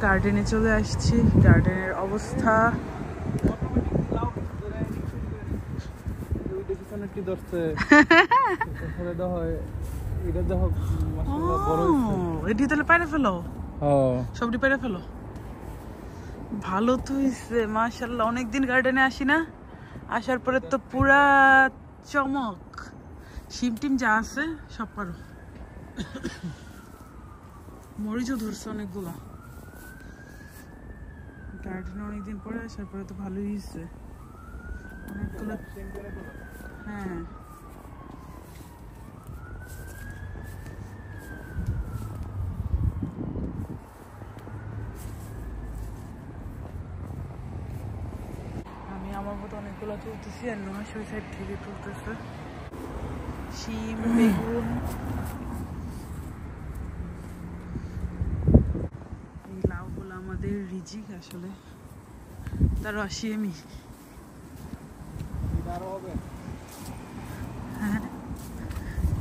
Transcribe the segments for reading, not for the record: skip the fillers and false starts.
গার্ডেনে চলে আসছি। গার্ডেনের অবস্থা এটি তাহলে পাইরে ফেলো, সবটি পাইরে ফেলো। ভালো তো হইছে মাশাআল্লাহ। অনেকদিন গার্ডেনে আসি না, আসার পরে তো পুরা চমক। শিম টিম যা আছে সব পারো। মরিচও ধরছে অনেকগুলা। গার্ডেনে অনেকদিন পরে আসার পরে তো ভালোই হয়েছে অনেকগুলো। হ্যাঁ আমি আমার মতো অনেকগুলো তুলতেছি আর নুহাস ওই সাইড থেকে তুলতেছে শিম বেগুন। এই লাউগুলো আমাদের রিজিক আসলে, তার রসি আমি। হ্যাঁ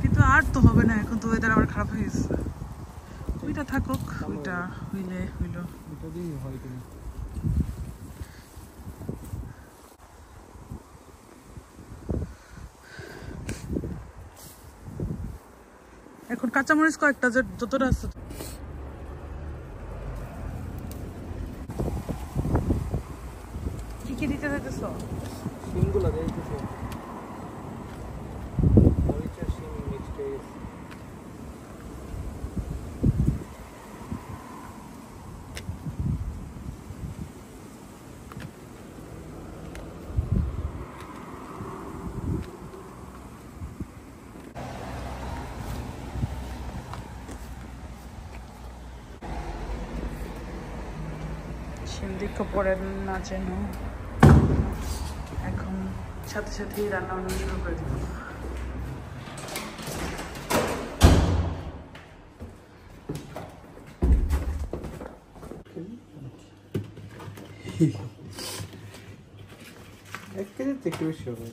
কিন্তু আর তো হবে না, এখন তো ওয়েদার আবার খারাপ হয়ে গেছে। ওইটা থাকুক, ওইটা হইলে হইল। এখন কাঁচামরিচ কয়েকটা যতটা আছে। কি কি দিতে যেতেছ? শিমগুলো দিতেছে, মরিচা শিম মিক্সড হয়ে গেছে। শিম দীক্ষা পরে না যেন এখন সাথে সাথেই রান্না বান্না শুরু করে দিব। এক কেজি থেকে বেশি হবে।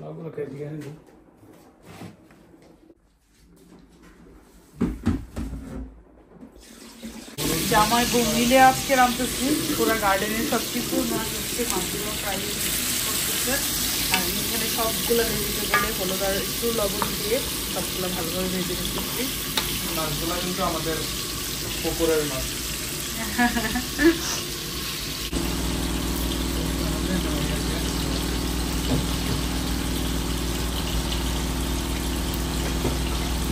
লাউগুলো কেটে দিয়ে আনি। জামাই বউ মিলে আজকে রাঁধতেছি পুরো গার্ডেনের সবকিছু করতেছে। আর এখানে সবগুলো ভেজিটেবলে হলুদ আর একটু লবণ দিয়ে সবগুলো ভালোভাবে ভেজে নিতেছি। মাছগুলো কিন্তু আমাদের পুকুরের মাছ।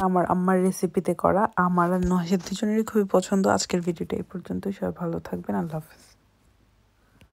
আমার আম্মার রেসিপিতে করা আমার আর নুহাসের দুজনেরই খুবই পছন্দ। আজকের ভিডিওটা এই পর্যন্ত। সবাই ভালো থাকবেন, আল্লাহ হাফেজ।